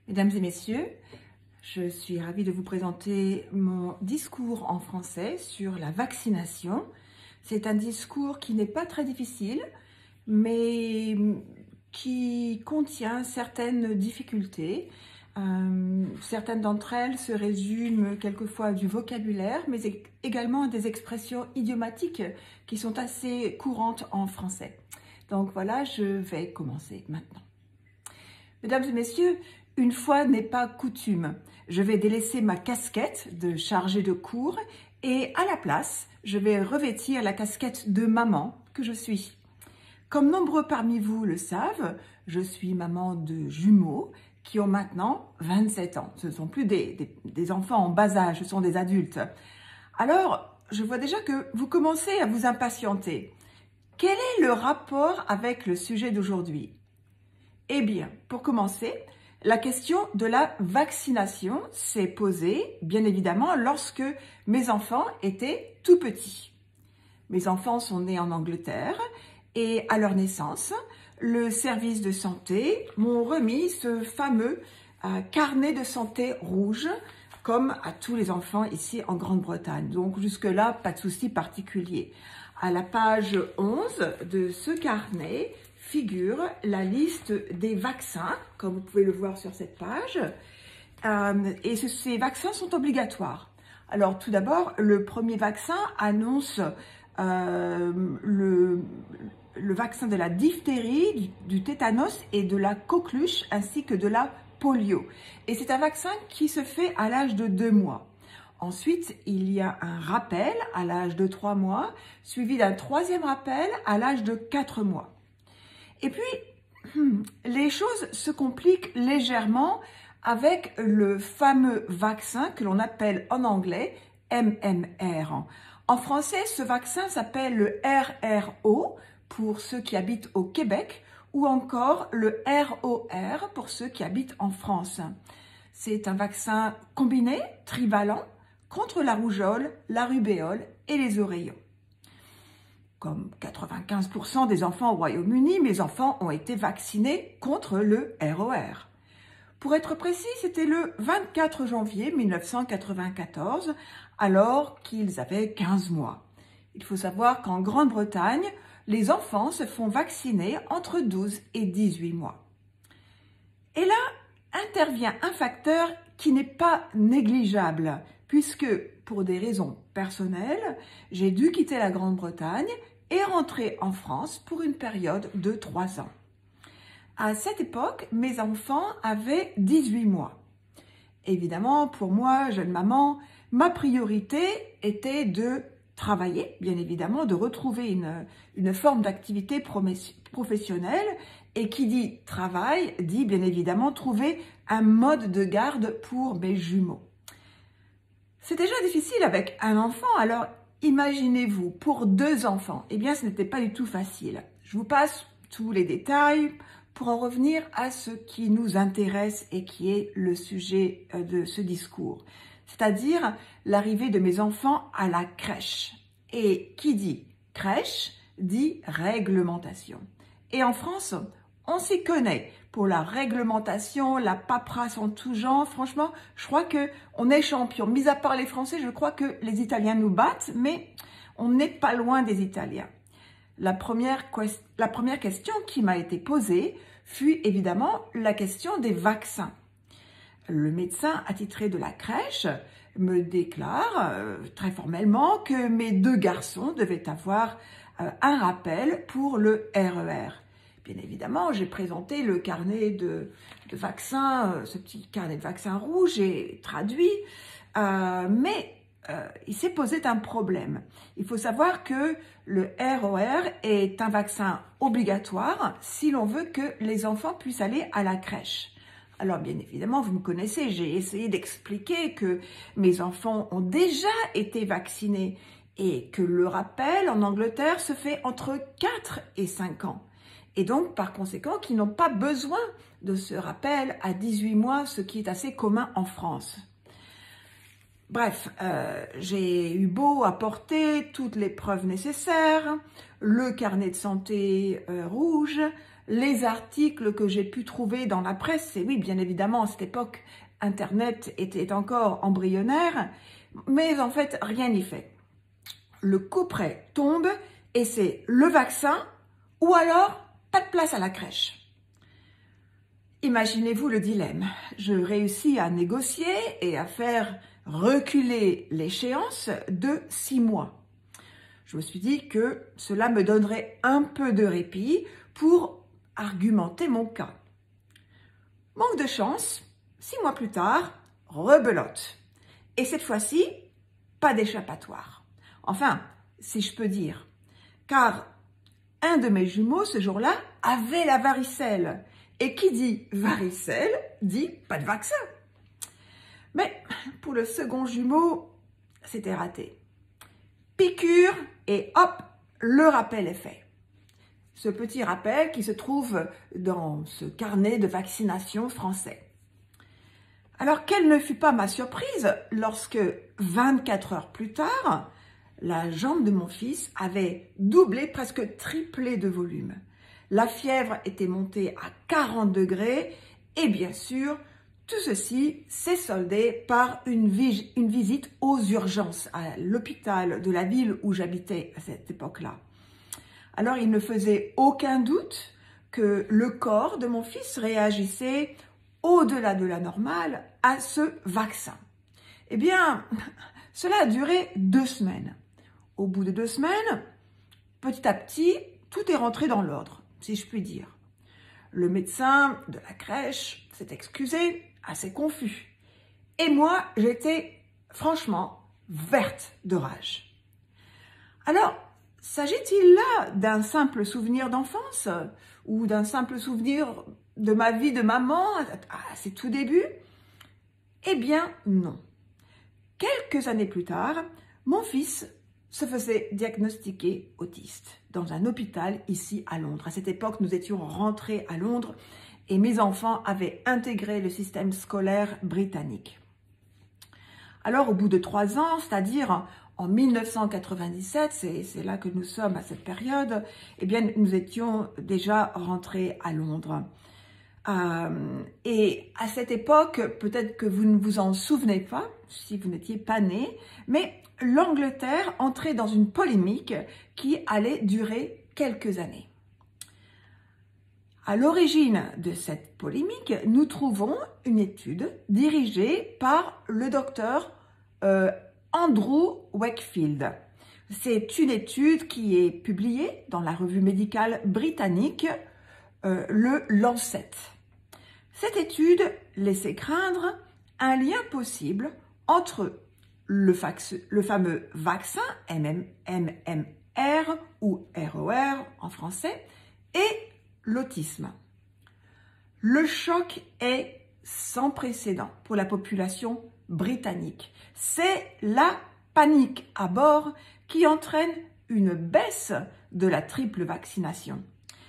Mesdames et messieurs, je suis ravie de vous présenter mon discours en français sur la vaccination. C'est un discours qui n'est pas très difficile, mais qui contient certaines difficultés. Certaines d'entre elles se résument quelquefois du vocabulaire, mais également à des expressions idiomatiques qui sont assez courantes en français. Donc voilà, je vais commencer maintenant. Mesdames et messieurs, une fois n'est pas coutume, je vais délaisser ma casquette de chargée de cours et à la place, je vais revêtir la casquette de maman que je suis. Comme nombreux parmi vous le savent, je suis maman de jumeaux qui ont maintenant 27 ans. Ce ne sont plus des enfants en bas âge, ce sont des adultes. Alors, je vois déjà que vous commencez à vous impatienter. Quel est le rapport avec le sujet d'aujourd'hui? Eh bien, pour commencer, la question de la vaccination s'est posée, bien évidemment, lorsque mes enfants étaient tout petits. Mes enfants sont nés en Angleterre et à leur naissance, le service de santé m'ont remis ce fameux carnet de santé rouge, comme à tous les enfants ici en Grande-Bretagne. Donc jusque-là, pas de souci particulier. À la page 11 de ce carnet figure la liste des vaccins, comme vous pouvez le voir sur cette page. Et ces vaccins sont obligatoires. Alors tout d'abord, le premier vaccin annonce le vaccin de la diphtérie, du tétanos et de la coqueluche, ainsi que de la polio. Et c'est un vaccin qui se fait à l'âge de 2 mois. Ensuite, il y a un rappel à l'âge de 3 mois, suivi d'un troisième rappel à l'âge de 4 mois. Et puis, les choses se compliquent légèrement avec le fameux vaccin que l'on appelle en anglais MMR. En français, ce vaccin s'appelle le RRO pour ceux qui habitent au Québec ou encore le ROR pour ceux qui habitent en France. C'est un vaccin combiné, trivalent, contre la rougeole, la rubéole et les oreillons. Comme 95% des enfants au Royaume-Uni, mes enfants ont été vaccinés contre le ROR. Pour être précis, c'était le 24 janvier 1994, alors qu'ils avaient 15 mois. Il faut savoir qu'en Grande-Bretagne, les enfants se font vacciner entre 12 et 18 mois. Et là, intervient un facteur qui n'est pas négligeable, puisque pour des raisons personnelles, j'ai dû quitter la Grande-Bretagne et rentrer en France pour une période de 3 ans. À cette époque, mes enfants avaient 18 mois. Évidemment, pour moi, jeune maman, ma priorité était de travailler, bien évidemment, de retrouver une forme d'activité professionnelle. Et qui dit travail, dit bien évidemment trouver un mode de garde pour mes jumeaux. C'est déjà difficile avec un enfant, alors imaginez-vous, pour 2 enfants, eh bien ce n'était pas du tout facile. Je vous passe tous les détails pour en revenir à ce qui nous intéresse et qui est le sujet de ce discours, c'est-à-dire l'arrivée de mes enfants à la crèche. Et qui dit crèche, dit réglementation. Et en France, on s'y connaît pour la réglementation, la paperasse en tout genre. Franchement, je crois qu'on est champion. Mis à part les Français, je crois que les Italiens nous battent, mais on n'est pas loin des Italiens. La première question qui m'a été posée fut évidemment la question des vaccins. Le médecin attitré de la crèche me déclare très formellement que mes 2 garçons devaient avoir un rappel pour le RER. Bien évidemment, j'ai présenté le carnet de vaccins, ce petit carnet de vaccins rouge, j'ai traduit, mais il s'est posé un problème. Il faut savoir que le ROR est un vaccin obligatoire si l'on veut que les enfants puissent aller à la crèche. Alors bien évidemment, vous me connaissez, j'ai essayé d'expliquer que mes enfants ont déjà été vaccinés et que le rappel en Angleterre se fait entre 4 et 5 ans. Et donc, par conséquent, qu'ils n'ont pas besoin de ce rappel à 18 mois, ce qui est assez commun en France. Bref, j'ai eu beau apporter toutes les preuves nécessaires, le carnet de santé rouge, les articles que j'ai pu trouver dans la presse, et oui, bien évidemment, à cette époque, Internet était encore embryonnaire, mais en fait, rien n'y fait. Le couperet tombe et c'est le vaccin ou alors pas de place à la crèche. Imaginez-vous le dilemme. Je réussis à négocier et à faire reculer l'échéance de 6 mois. Je me suis dit que cela me donnerait un peu de répit pour argumenter mon cas. Manque de chance, 6 mois plus tard, rebelote. Et cette fois-ci, pas d'échappatoire. Enfin, si je peux dire. Car un de mes jumeaux, ce jour-là, avait la varicelle. Et qui dit varicelle, dit pas de vaccin. Mais pour le second jumeau, c'était raté. Piqûre et hop, le rappel est fait. Ce petit rappel qui se trouve dans ce carnet de vaccination français. Alors, quelle ne fut pas ma surprise lorsque, 24 heures plus tard, la jambe de mon fils avait doublé, presque triplé de volume. La fièvre était montée à 40 degrés et bien sûr, tout ceci s'est soldé par une visite aux urgences à l'hôpital de la ville où j'habitais à cette époque-là. Alors, il ne faisait aucun doute que le corps de mon fils réagissait au-delà de la normale à ce vaccin. Eh bien, cela a duré 2 semaines. Au bout de 2 semaines, petit à petit, tout est rentré dans l'ordre, si je puis dire. Le médecin de la crèche s'est excusé, assez confus. Et moi, j'étais franchement verte de rage. Alors, s'agit-il là d'un simple souvenir d'enfance ou d'un simple souvenir de ma vie de maman à ses tout débuts? Eh bien, non. Quelques années plus tard, mon fils se faisait diagnostiquer autiste dans un hôpital ici à Londres. À cette époque, nous étions rentrés à Londres et mes enfants avaient intégré le système scolaire britannique. Alors, au bout de 3 ans, c'est-à-dire en 1997, c'est là que nous sommes à cette période, eh bien, nous étions déjà rentrés à Londres. Et à cette époque, peut-être que vous ne vous en souvenez pas, si vous n'étiez pas né, mais l'Angleterre entrait dans une polémique qui allait durer quelques années. À l'origine de cette polémique, nous trouvons une étude dirigée par le docteur Andrew Wakefield. C'est une étude qui est publiée dans la revue médicale britannique, le Lancet. Cette étude laissait craindre un lien possible entre le fameux vaccin MMR ou ROR en français et l'autisme. Le choc est sans précédent pour la population britannique. C'est la panique à bord qui entraîne une baisse de la triple vaccination.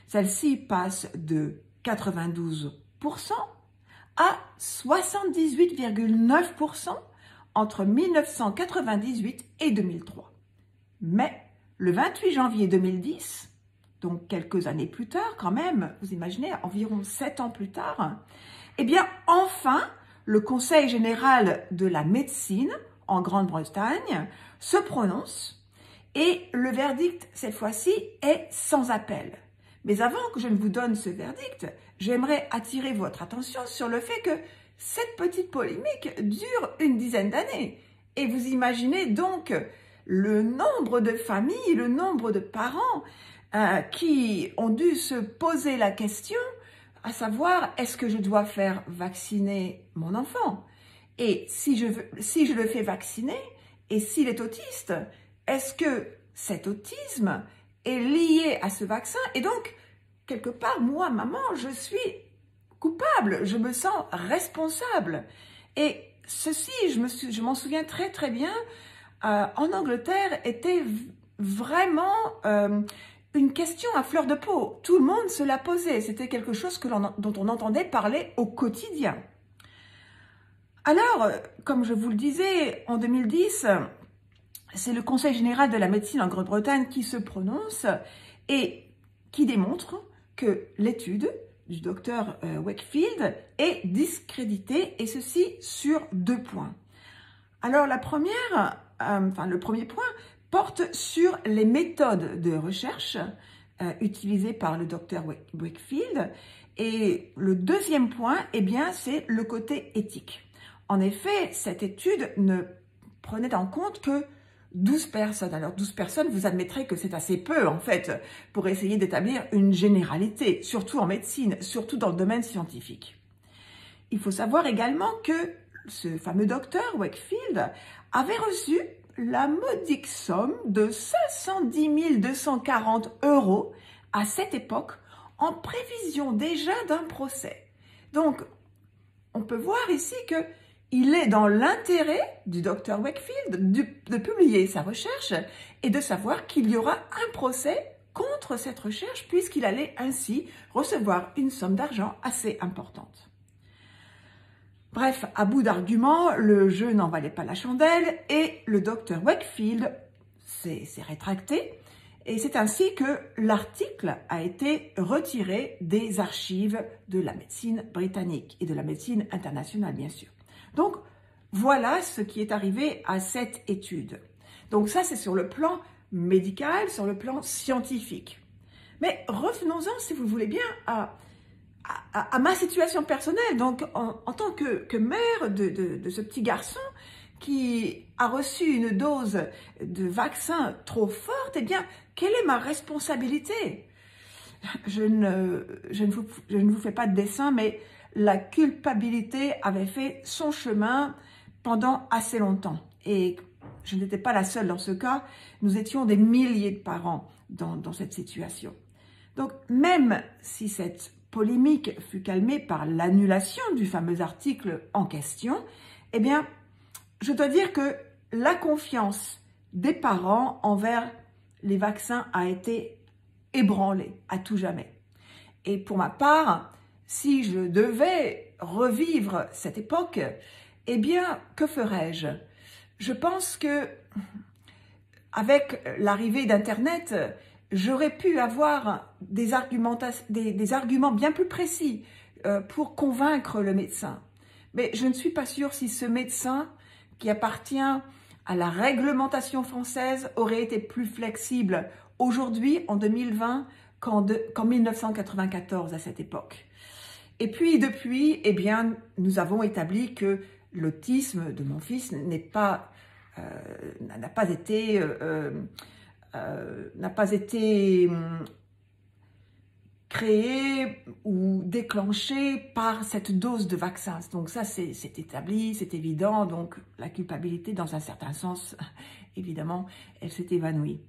Celle-ci passe de 92% à 78,9% entre 1998 et 2003. Mais le 28 janvier 2010, donc quelques années plus tard quand même, vous imaginez, environ 7 ans plus tard, eh bien enfin, le Conseil général de la médecine en Grande-Bretagne se prononce et le verdict, cette fois-ci, est sans appel. Mais avant que je ne vous donne ce verdict, j'aimerais attirer votre attention sur le fait que cette petite polémique dure une dizaine d'années. Et vous imaginez donc le nombre de familles, le nombre de parents qui ont dû se poser la question, à savoir, est-ce que je dois faire vacciner mon enfant? Et si je le fais vacciner, et s'il est autiste, est-ce que cet autisme est lié à ce vaccin? Et donc, quelque part, moi, maman, je suis coupable, je me sens responsable. Et ceci, je m'en souviens très très bien, en Angleterre, était vraiment une question à fleur de peau. Tout le monde se la posait. C'était quelque chose dont on entendait parler au quotidien. Alors, comme je vous le disais, en 2010, c'est le Conseil général de la médecine en Grande-Bretagne qui se prononce et qui démontre que l'étude du docteur Wakefield est discréditée, et ceci sur 2 points. Alors le premier point porte sur les méthodes de recherche utilisées par le docteur Wakefield, et le deuxième point, eh bien, c'est le côté éthique. En effet, cette étude ne prenait en compte que 12 personnes. Alors 12 personnes, vous admettrez que c'est assez peu en fait pour essayer d'établir une généralité, surtout en médecine, surtout dans le domaine scientifique. Il faut savoir également que ce fameux docteur Wakefield avait reçu la modique somme de 510 240 € à cette époque, en prévision déjà d'un procès. Donc, on peut voir ici qu'il est dans l'intérêt du docteur Wakefield de publier sa recherche et de savoir qu'il y aura un procès contre cette recherche, puisqu'il allait ainsi recevoir une somme d'argent assez importante. Bref, à bout d'arguments, le jeu n'en valait pas la chandelle et le docteur Wakefield s'est rétracté. Et c'est ainsi que l'article a été retiré des archives de la médecine britannique et de la médecine internationale, bien sûr. Donc, voilà ce qui est arrivé à cette étude. Donc ça, c'est sur le plan médical, sur le plan scientifique. Mais revenons-en, si vous voulez bien, à ma situation personnelle. Donc, en tant que mère de ce petit garçon qui a reçu une dose de vaccin trop forte, eh bien, quelle est ma responsabilité? Je ne vous fais pas de dessin, mais la culpabilité avait fait son chemin pendant assez longtemps. Et je n'étais pas la seule dans ce cas. Nous étions des milliers de parents dans cette situation. Donc, même si cette polémique fut calmée par l'annulation du fameux article en question, eh bien, je dois dire que la confiance des parents envers les vaccins a été ébranlée à tout jamais. Et pour ma part, si je devais revivre cette époque, eh bien, que ferais-je? Je pense que avec l'arrivée d'Internet, j'aurais pu avoir des arguments bien plus précis pour convaincre le médecin. Mais je ne suis pas sûre si ce médecin, qui appartient à la réglementation française, aurait été plus flexible aujourd'hui, en 2020, qu'en 1994 à cette époque. Et puis, depuis, eh bien, nous avons établi que l'autisme de mon fils n'a pas été créé ou déclenché par cette dose de vaccin. Donc ça, c'est établi, c'est évident. Donc la culpabilité, dans un certain sens, évidemment, elle s'est évanouie.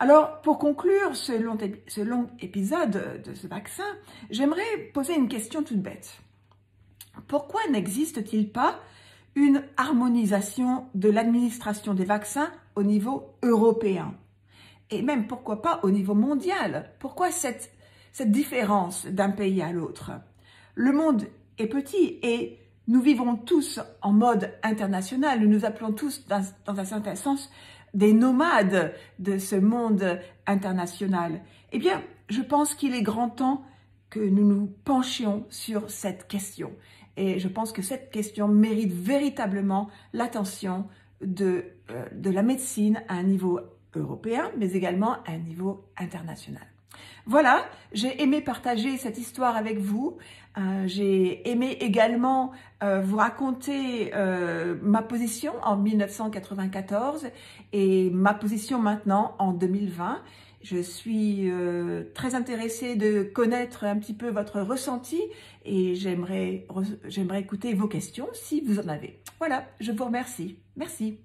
Alors, pour conclure ce long épisode de ce vaccin, j'aimerais poser une question toute bête. Pourquoi n'existe-t-il pas une harmonisation de l'administration des vaccins au niveau européen? Et même, pourquoi pas, au niveau mondial? Pourquoi cette différence d'un pays à l'autre? Le monde est petit et nous vivons tous en mode international. Nous nous appelons tous, dans un certain sens, des nomades de ce monde international. Eh bien, je pense qu'il est grand temps que nous nous penchions sur cette question. Et je pense que cette question mérite véritablement l'attention de la médecine à un niveau européen, mais également à un niveau international. Voilà, j'ai aimé partager cette histoire avec vous. J'ai aimé également vous raconter ma position en 1994 et ma position maintenant en 2020. Je suis très intéressée de connaître un petit peu votre ressenti et j'aimerais écouter vos questions si vous en avez. Voilà, je vous remercie. Merci.